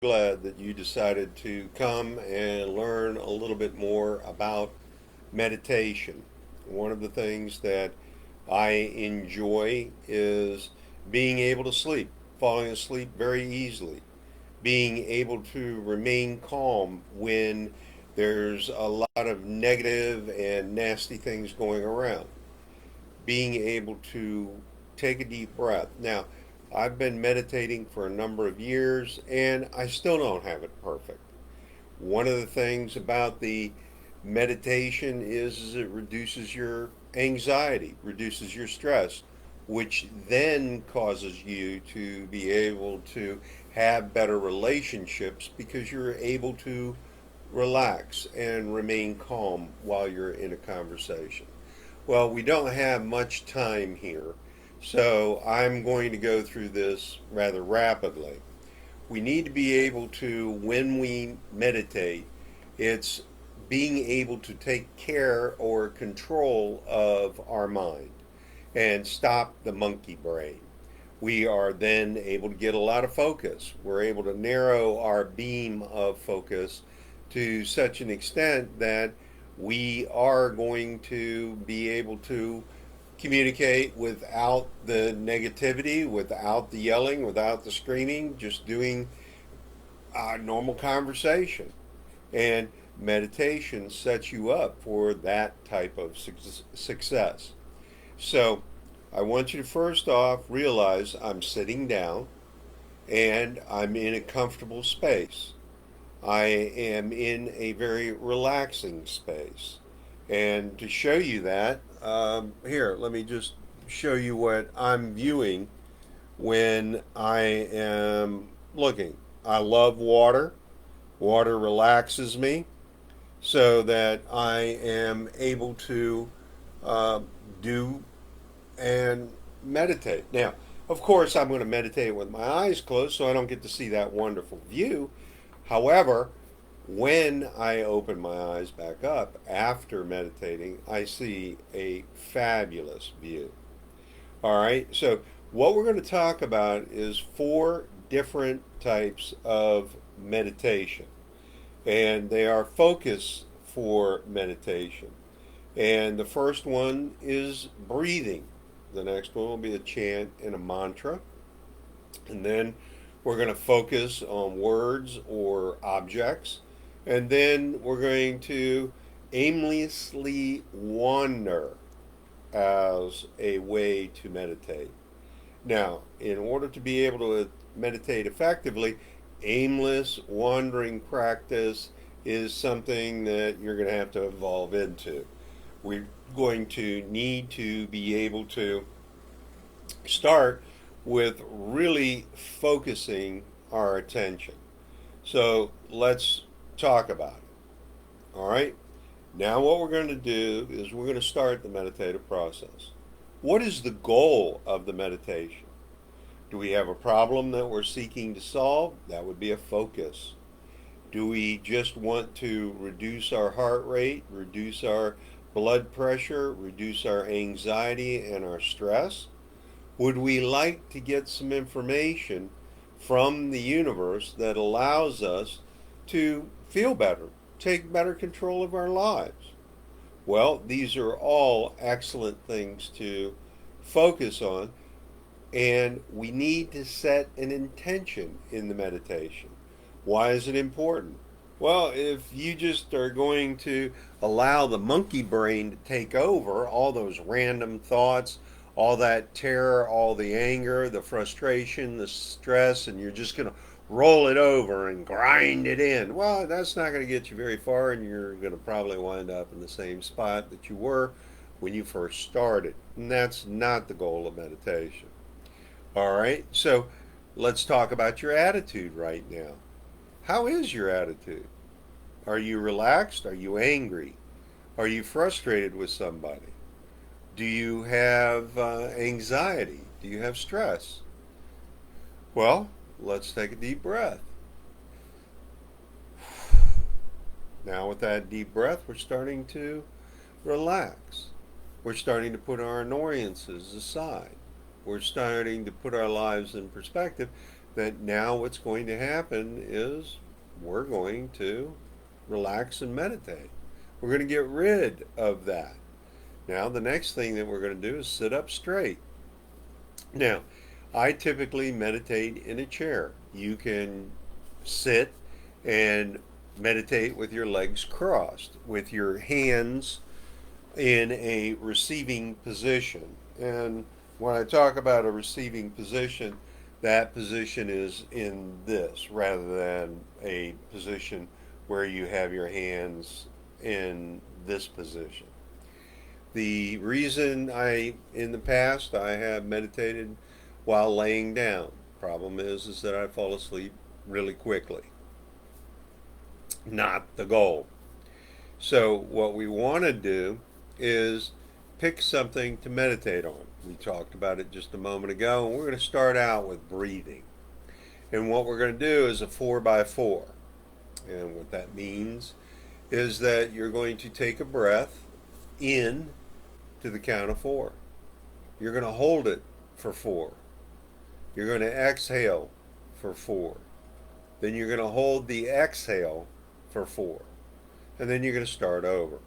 glad that you decided to come and learn a little bit more about meditation. One of the things that I enjoy is being able to sleep, falling asleep very easily, being able to remain calm when there's a lot of negative and nasty things going around, being able to take a deep breath. Now, I've been meditating for a number of years and I still don't have it perfect. One of the things about the meditation is it reduces your anxiety, reduces your stress, which then causes you to be able to have better relationships because you're able to relax and remain calm while you're in a conversation. Well, we don't have much time here, so I'm going to go through this rather rapidly. We need to be able to, when we meditate, it's being able to take care or control of our mind and stop the monkey brain. We are then able to get a lot of focus. We're able to narrow our beam of focus to such an extent that we are going to be able to communicate without the negativity, without the yelling, without the screaming, just doing normal conversation. And meditation sets you up for that type of success. So I want you to first off realize I'm sitting down and I'm in a comfortable space. I am in a very relaxing space. And to show you that, here, let me just show you what I'm viewing when I am looking. I love water. Water relaxes me so that I am able to uh, do and meditate. Now, of course, I'm going to meditate with my eyes closed so I don't get to see that wonderful view. However, when I open my eyes back up after meditating, I see a fabulous view. All right, so what we're going to talk about is four different types of meditation, and they are focus for meditation. And the first one is breathing. The next one will be a chant and a mantra. And then we're going to focus on words or objects. And then we're going to aimlessly wander as a way to meditate. Now, in order to be able to meditate effectively, aimless wandering practice is something that you're going to have to evolve into. We're going to need to be able to start with really focusing our attention. So let's talk about it. All right? Now, what we're going to do is we're going to start the meditative process. What is the goal of the meditation? Do we have a problem that we're seeking to solve? That would be a focus. Do we just want to reduce our heart rate, reduce our blood pressure, reduce our anxiety and our stress? Would we like to get some information from the universe that allows us to feel better, take better control of our lives? Well, these are all excellent things to focus on, and we need to set an intention in the meditation. Why is it important? Well, if you just are going to allow the monkey brain to take over all those random thoughts, all that terror, all the anger, the frustration, the stress, and you're just going to roll it over and grind it in, well, that's not going to get you very far, and you're going to probably wind up in the same spot that you were when you first started. And that's not the goal of meditation. All right, so let's talk about your attitude right now. How is your attitude? Are you relaxed? Are you angry? Are you frustrated with somebody? Do you have anxiety? Do you have stress? Well, let's take a deep breath. Now, with that deep breath, we're starting to relax. We're starting to put our annoyances aside. We're starting to put our lives in perspective that now what's going to happen is we're going to relax and meditate. We're going to get rid of that. Now, the next thing that we're going to do is sit up straight. Now, I typically meditate in a chair. You can sit and meditate with your legs crossed, with your hands in a receiving position. And when I talk about a receiving position, that position is in this rather than a position where you have your hands in this position. The reason in the past, I have meditated while laying down. Problem is that I fall asleep really quickly. Not the goal. So what we want to do is pick something to meditate on. We talked about it just a moment ago, and we're going to start out with breathing. And what we're going to do is a 4x4. And what that means is that you're going to take a breath in to the count of 4. You're going to hold it for 4. You're going to exhale for 4. Then you're going to hold the exhale for 4. And then you're going to start over.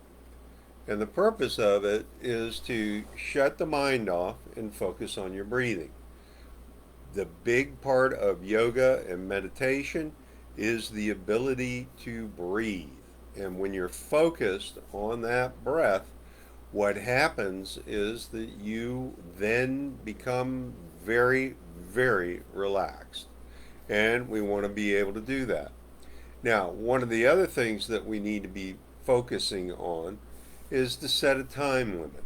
And the purpose of it is to shut the mind off and focus on your breathing. The big part of yoga and meditation is the ability to breathe. And when you're focused on that breath, what happens is that you then become very, very relaxed. And we want to be able to do that. Now, one of the other things that we need to be focusing on is to set a time limit.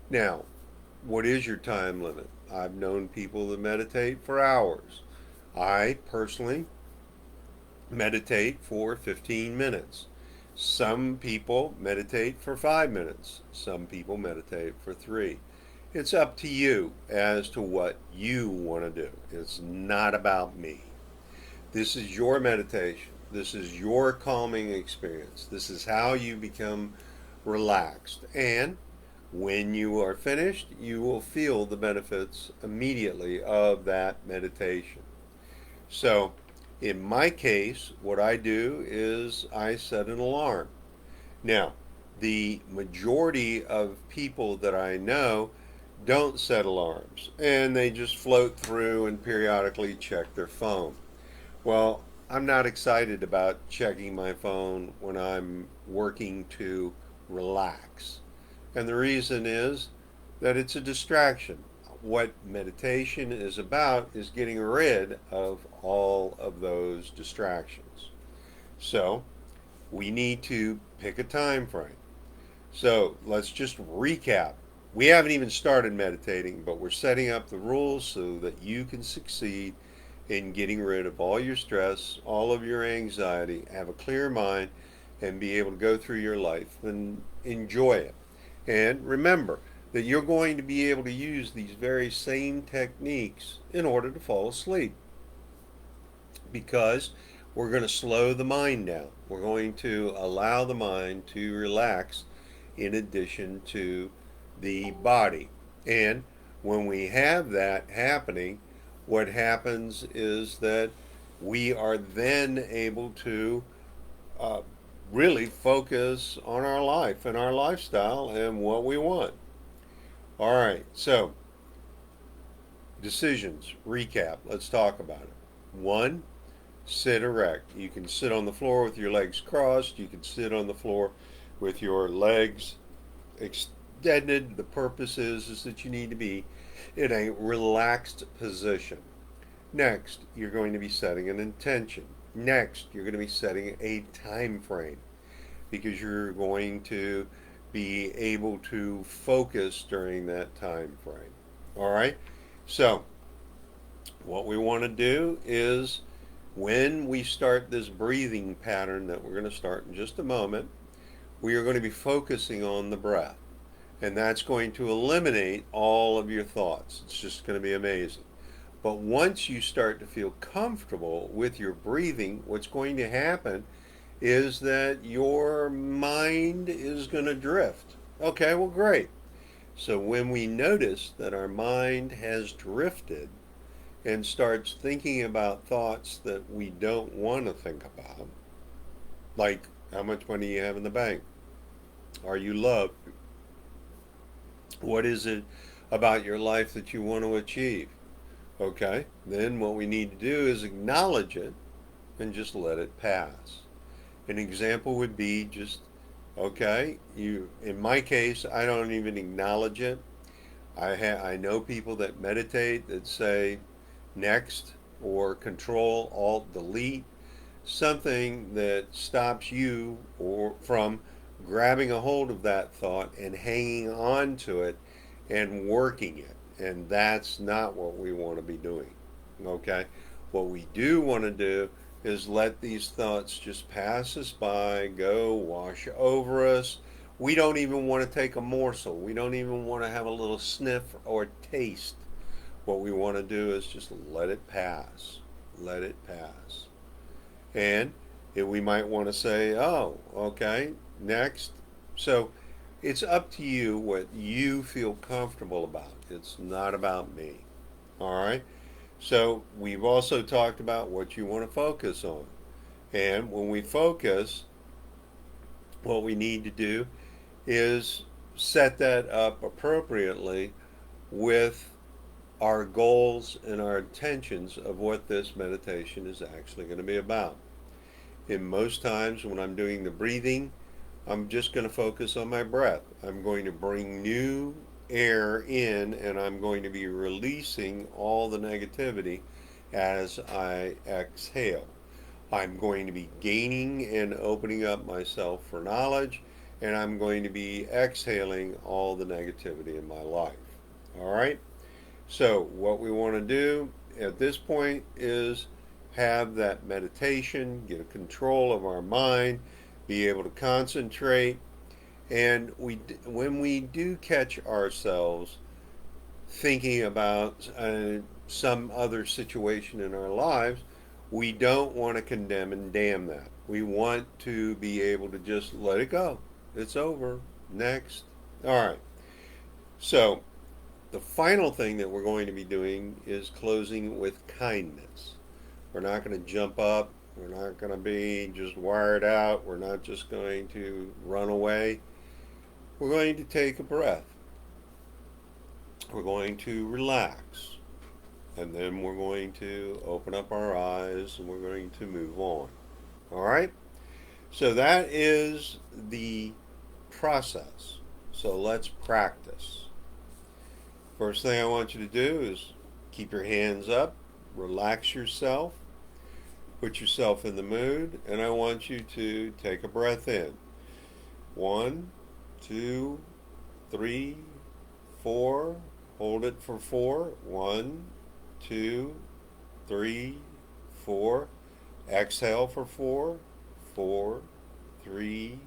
Now, what is your time limit? I've known people that meditate for hours. I personally meditate for 15 minutes. Some people meditate for 5 minutes. Some people meditate for 3. It's up to you as to what you want to do. It's not about me. This is your meditation. This is your calming experience. This is how you become relaxed. And when you are finished, you will feel the benefits immediately of that meditation. So, in my case, what I do is I set an alarm. Now, the majority of people that I know don't set alarms, and they just float through and periodically check their phone. Well, I'm not excited about checking my phone when I'm working to relax. And the reason is that it's a distraction. What meditation is about is getting rid of all of those distractions. So we need to pick a time frame. So let's just recap. We haven't even started meditating, but we're setting up the rules so that you can succeed in getting rid of all your stress, all of your anxiety, have a clear mind, and be able to go through your life and enjoy it. And remember that you're going to be able to use these very same techniques in order to fall asleep, because we're going to slow the mind down. We're going to allow the mind to relax in addition to the body. And when we have that happening, what happens is that we are then able to uh, really focus on our life and our lifestyle and what we want. All right, so decisions, recap, let's talk about it. 1, sit erect. You can sit on the floor with your legs crossed. You can sit on the floor with your legs extended. The purpose is that you need to be in a relaxed position. Next, you're going to be setting an intention. Next, you're going to be setting a time frame, because you're going to be able to focus during that time frame. All right? So, what we want to do is, when we start this breathing pattern that we're going to start in just a moment, we are going to be focusing on the breath. And that's going to eliminate all of your thoughts. It's just going to be amazing. But once you start to feel comfortable with your breathing, what's going to happen is that your mind is going to drift. Okay, well, great. So when we notice that our mind has drifted, and starts thinking about thoughts that we don't want to think about, like how much money you have in the bank, are you loved, what is it about your life that you want to achieve? Okay, then what we need to do is acknowledge it and just let it pass. An example would be just, okay, you, in my case, I don't even acknowledge it. I know people that meditate that say next or control alt delete, something that stops you or from grabbing a hold of that thought and hanging on to it and working it. And that's not what we want to be doing. Okay? What we do want to do is let these thoughts just pass us by, go wash over us. We don't even want to take a morsel. We don't even want to have a little sniff or taste. What we want to do is just let it pass. Let it pass. And we might want to say, oh, okay, next. So it's up to you what you feel comfortable about. It's not about me. All right? So we've also talked about what you want to focus on. And when we focus, what we need to do is set that up appropriately with our goals and our intentions of what this meditation is actually going to be about. In most times when I'm doing the breathing, I'm just going to focus on my breath. I'm going to bring new air in and I'm going to be releasing all the negativity as I exhale. I'm going to be gaining and opening up myself for knowledge, and I'm going to be exhaling all the negativity in my life. All right? So, what we want to do at this point is have that meditation, get a control of our mind, be able to concentrate, and when we do catch ourselves thinking about some other situation in our lives, we don't want to condemn and damn that. We want to be able to just let it go. It's over. Next. All right. So, the final thing that we're going to be doing is closing with kindness. We're not going to jump up. We're not going to be just wired out. We're not just going to run away. We're going to take a breath. We're going to relax. And then we're going to open up our eyes and we're going to move on. All right? So that is the process. So let's practice. First thing I want you to do is keep your hands up, relax yourself, put yourself in the mood, and I want you to take a breath in. 1, 2, 3, 4. Hold it for 4. 1, 2, 3, 4. Exhale for 4. 4, 3,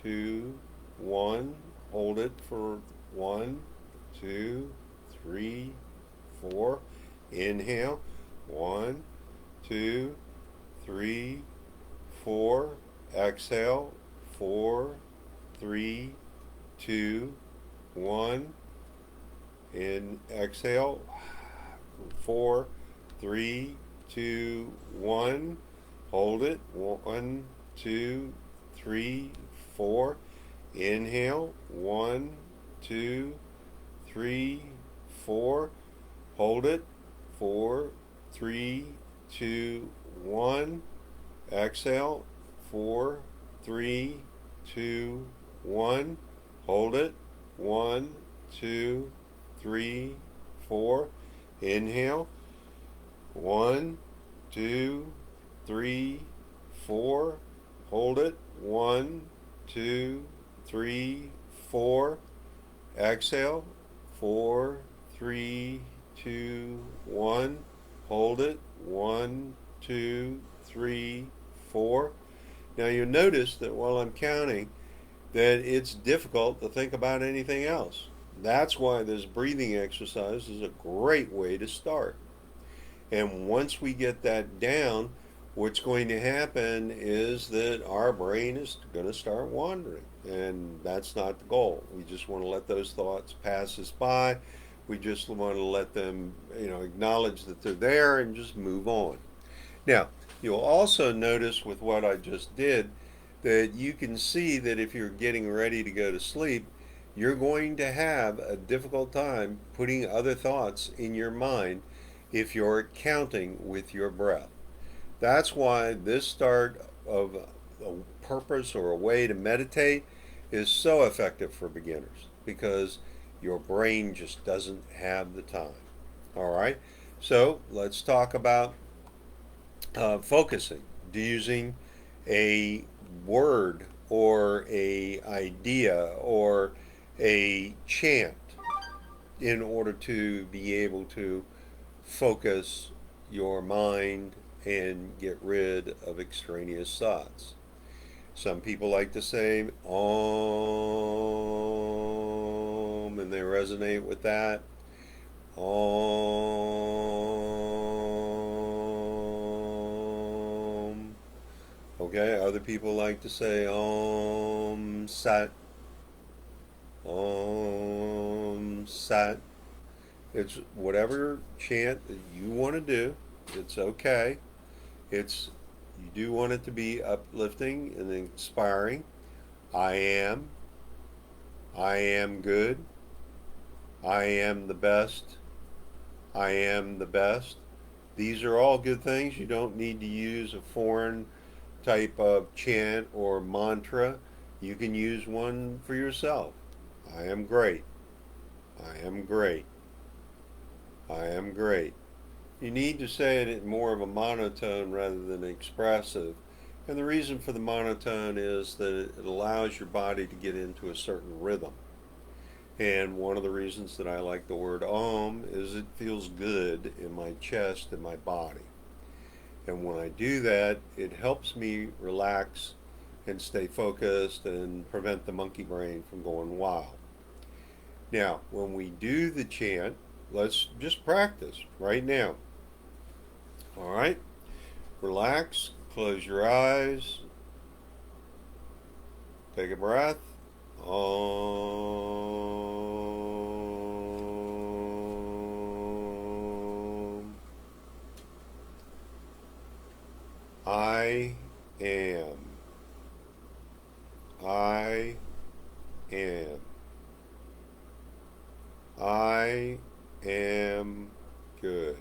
2, 1. Hold it for 1, 2, 3, 4. Inhale. 1, 2, 3, 4. Exhale. 4, 3, 2, 1. In exhale. 4, 3, 2, 1. Hold it. 1, 2, 3, 4. Inhale. 1, 2, 3, 4. Hold it. 4, 3, 2, 1. Exhale. 4, 3, 2, 1. Hold it. 1, 2, 3, 4. Inhale. 1, 2, 3, 4. Hold it. 1, 2, 3, 4. Exhale. 4, 3, 2, 1. Hold it. 1, 2, 3, 4. Now you notice that while I'm counting, that it's difficult to think about anything else. That's why this breathing exercise is a great way to start. And once we get that down, what's going to happen is that our brain is going to start wandering. And that's not the goal. We just want to let those thoughts pass us by. We just want to let them, acknowledge that they're there and just move on. Now, you'll also notice with what I just did that you can see that if you're getting ready to go to sleep, you're going to have a difficult time putting other thoughts in your mind if you're counting with your breath. That's why this start of a purpose or a way to meditate is so effective for beginners because your brain just doesn't have the time. All right, so let's talk about focusing, using a word or a idea or a chant in order to be able to focus your mind and get rid of extraneous thoughts. Some people like to say Om and they resonate with that. Om. Okay, other people like to say Om Sat. Om Sat. It's whatever chant that you want to do. It's okay. It's you do want it to be uplifting and inspiring. I am. I am good. I am the best. I am the best. These are all good things. You don't need to use a foreign type of chant or mantra. You can use one for yourself. I am great. I am great. I am great. You need to say it in more of a monotone rather than expressive. And the reason for the monotone is that it allows your body to get into a certain rhythm. And one of the reasons that I like the word Om is it feels good in my chest and my body. And when I do that, it helps me relax and stay focused and prevent the monkey brain from going wild. Now, when we do the chant, let's just practice right now. All right? Relax, close your eyes, take a breath. Om. I am. I am. I am good.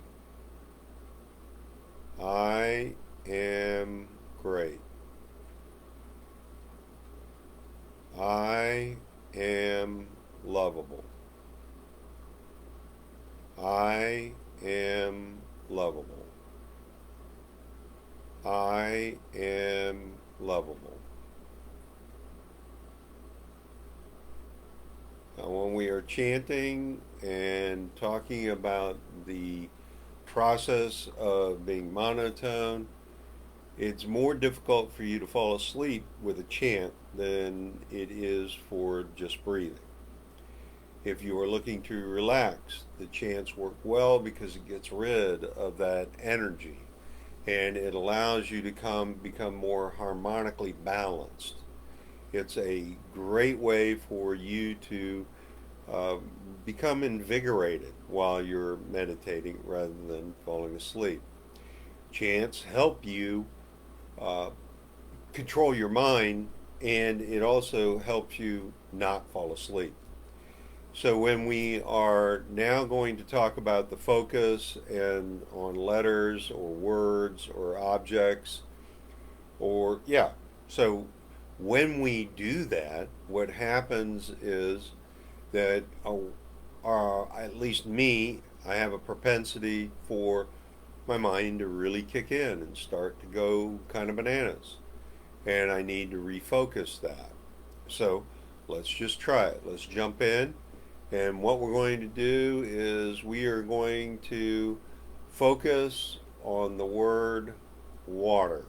I am great. I am lovable. I am lovable. I am lovable. Now, when we are chanting and talking about the process of being monotone, it's more difficult for you to fall asleep with a chant than it is for just breathing. If you are looking to relax, the chants work well because it gets rid of that energy and it allows you to become more harmonically balanced. It's a great way for you to uh, become invigorated while you're meditating rather than falling asleep. Chants help you uh, control your mind and it also helps you not fall asleep. So when we are now going to talk about the focus and on letters or words or objects or yeah, so when we do that, what happens is that at least me, I have a propensity for my mind to really kick in and start to go kind of bananas. And I need to refocus that. So let's just try it. Let's jump in. And what we're going to do is we are going to focus on the word water.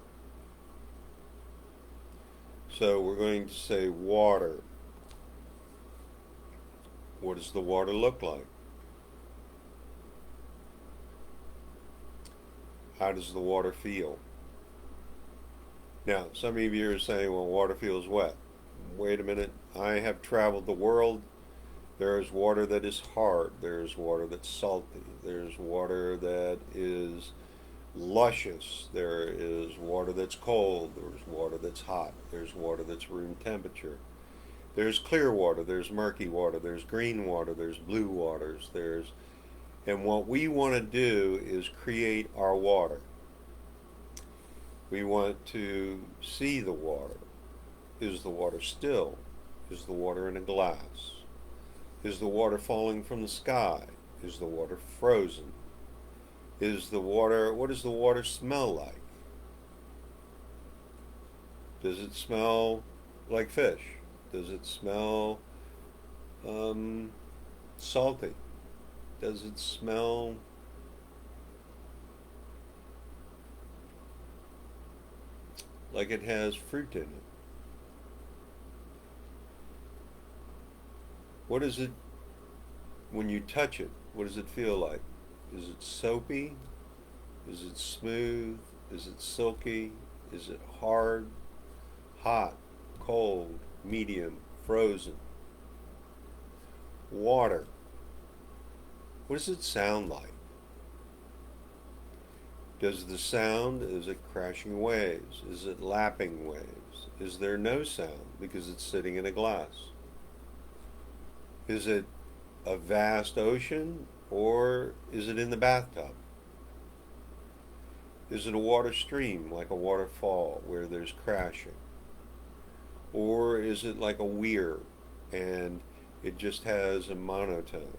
So we're going to say water. What does the water look like? How does the water feel? Now, some of you are saying, well, water feels wet. Wait a minute. I have traveled the world There is water that is hard. There's water that's salty. There's water that is luscious. There is water that's cold. There's water that's hot. There's water that's room temperature. There's clear water. There's murky water. There's green water. There's blue waters. And what we want to do is create our water. We want to see the water. Is the water still? Is the water in a glass? Is the water falling from the sky? Is the water frozen? What does the water smell like? Does it smell like fish? Does it smell salty? Does it smell like it has fruit in it? What is it when you touch it? What does it feel like? Is it soapy? Is it smooth? Is it silky? Is it hard? Hot? Cold? Medium? Frozen? Water. What does it sound like? Does the sound, is it crashing waves? Is it lapping waves? Is there no sound because it's sitting in a glass? Is it a vast ocean or is it in the bathtub? Is it a water stream like a waterfall where there's crashing? Or is it like a weir and it just has a monotone?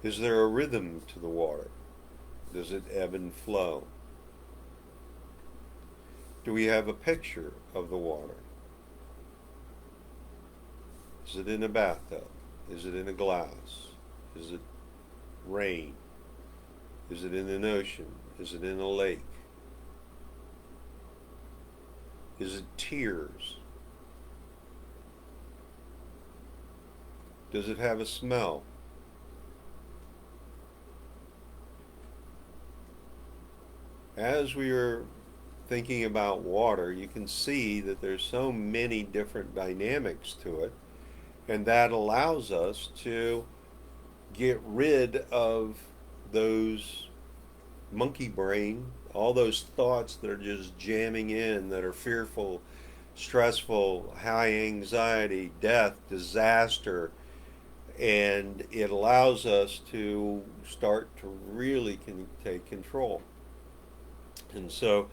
Is there a rhythm to the water? Does it ebb and flow? Do we have a picture of the water? Is it in a bathtub? Is it in a glass? Is it rain? Is it in an ocean? Is it in a lake? Is it tears? Does it have a smell? As we are thinking about water, you can see that there's so many different dynamics to it, and that allows us to get rid of those monkey brain, all those thoughts that are just jamming in, that are fearful, stressful, high anxiety, death, disaster, and it allows us to start to really take control. And so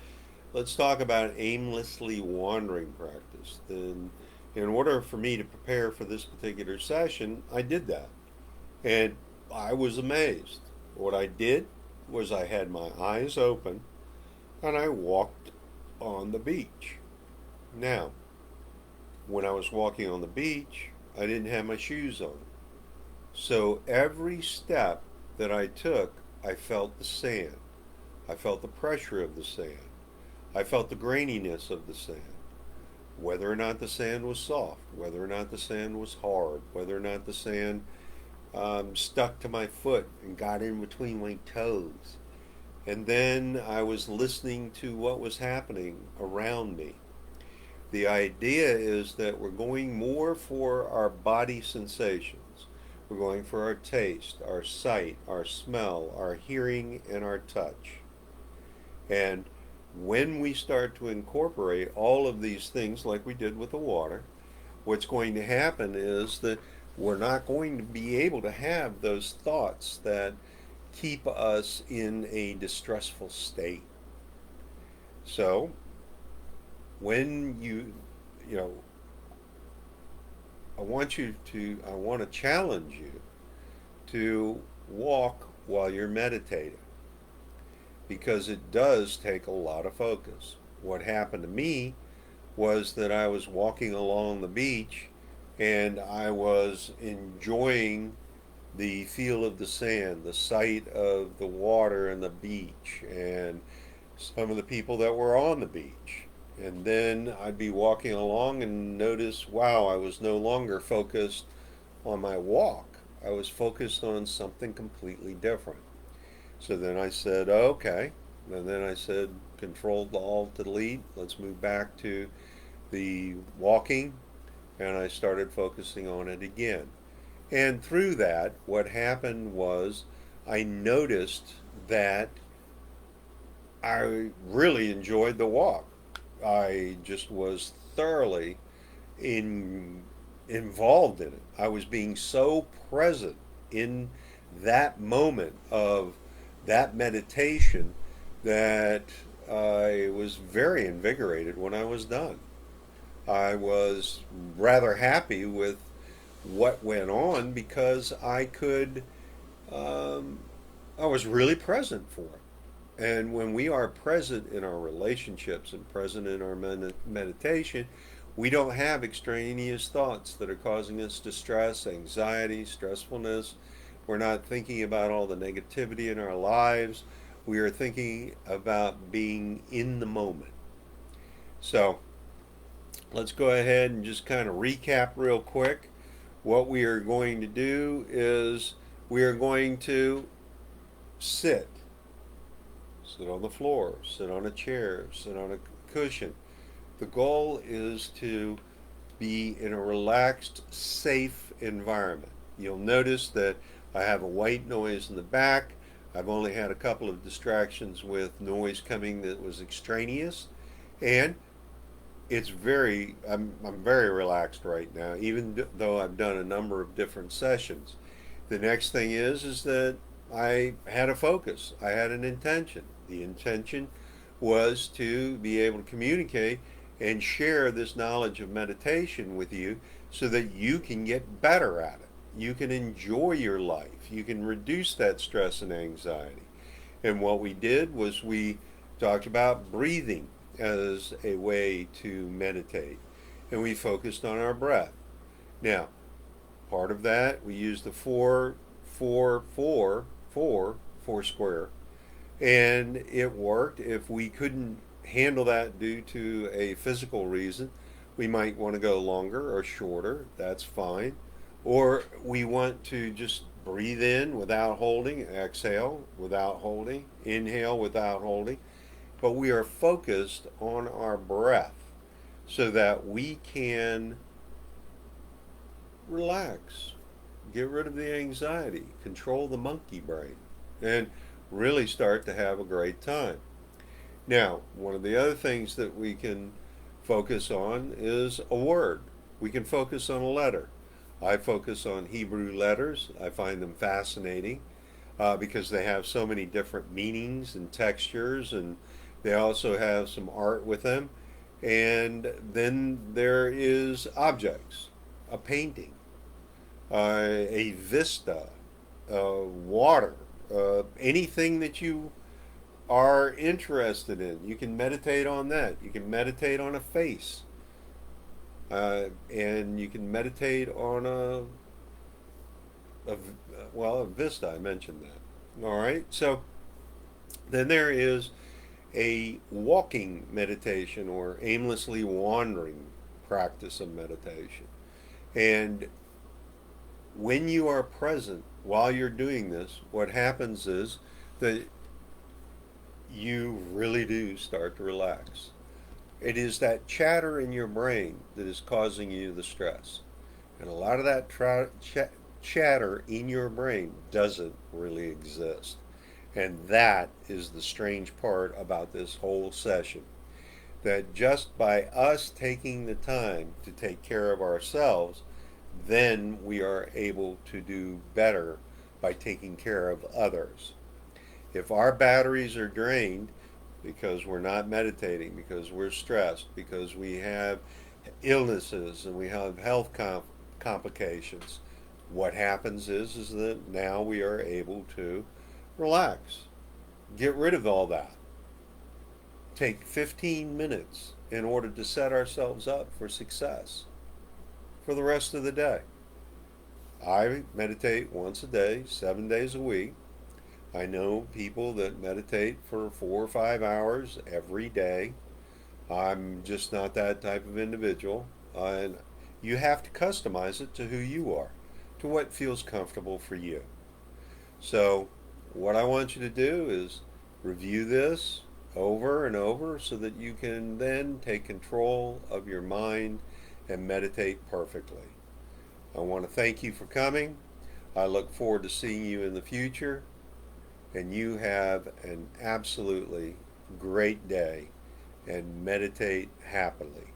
let's talk about aimlessly wandering practice. Then, in order for me to prepare for this particular session, I did that. And I was amazed. What I did was I had my eyes open and I walked on the beach. Now, when I was walking on the beach, I didn't have my shoes on. So every step that I took, I felt the sand. I felt the pressure of the sand. I felt the graininess of the sand. Whether or not the sand was soft, whether or not the sand was hard, whether or not the sand stuck to my foot and got in between my toes. And then I was listening to what was happening around me. The idea is that we're going more for our body sensations. We're going for our taste, our sight, our smell, our hearing, and our touch. And when we start to incorporate all of these things like we did with the water, what's going to happen is that we're not going to be able to have those thoughts that keep us in a distressful state. So, when you know, I want to challenge you to walk while you're meditating because it does take a lot of focus. What happened to me was that I was walking along the beach and I was enjoying the feel of the sand, the sight of the water and the beach, and some of the people that were on the beach. And then I'd be walking along and notice, wow, I was no longer focused on my walk. I was focused on something completely different. So then I said, okay. And then I said, Control Alt Delete. Let's move back to the walking. And I started focusing on it again. And through that, what happened was I noticed that I really enjoyed the walk. I just was thoroughly in, involved in it. I was being so present in that moment of that meditation that I was very invigorated when I was done. I was rather happy with what went on because um, I was really present for it. And when we are present in our relationships and present in our meditation, we don't have extraneous thoughts that are causing us distress, anxiety, stressfulness. We're not thinking about all the negativity in our lives. We are thinking about being in the moment. So let's go ahead and just kind of recap real quick. What we are going to do is we are going to sit. Sit on the floor, sit on a chair, sit on a cushion. The goal is to be in a relaxed, safe environment. You'll notice that I have a white noise in the back. I've only had a couple of distractions with noise coming that was extraneous, and I'm very relaxed right now, even though I've done a number of different sessions. The next thing is that I had a focus. I had an intention. The intention was to be able to communicate and share this knowledge of meditation with you so that you can get better at it. You can enjoy your life. You can reduce that stress and anxiety. And what we did was we talked about breathing as a way to meditate. And we focused on our breath. Now, part of that, we used the 4 square, and it worked. If we couldn't handle that due to a physical reason, we might want to go longer or shorter. That's fine. Or we want to just breathe in without holding, exhale without holding, inhale without holding. But we are focused on our breath so that we can relax, get rid of the anxiety, control the monkey brain, and really start to have a great time. Now, one of the other things that we can focus on is a word. We can focus on a letter. I focus on Hebrew letters. I find them fascinating because they have so many different meanings and textures, and they also have some art with them. And then there is objects, a painting, a vista, water, anything that you are interested in. You can meditate on that. You can meditate on a face, and you can meditate on a well, a vista. I mentioned that. All right. So then there is a walking meditation or aimlessly wandering practice of meditation. And when you are present while you're doing this, what happens is that you really do start to relax. It is that chatter in your brain that is causing you the stress. And a lot of that chatter in your brain doesn't really exist. And that is the strange part about this whole session. That just by us taking the time to take care of ourselves, then we are able to do better by taking care of others. If our batteries are drained because we're not meditating, because we're stressed, because we have illnesses and we have health complications, what happens is that now we are able to relax, get rid of all that. Take 15 minutes in order to set ourselves up for success for the rest of the day. I meditate once a day, 7 days a week. I know people that meditate for 4 or 5 hours every day. I'm just not that type of individual. And you have to customize it to who you are, to what feels comfortable for you. So, what I want you to do is review this over and over so that you can then take control of your mind and meditate perfectly. I want to thank you for coming. I look forward to seeing you in the future, and you have an absolutely great day and meditate happily.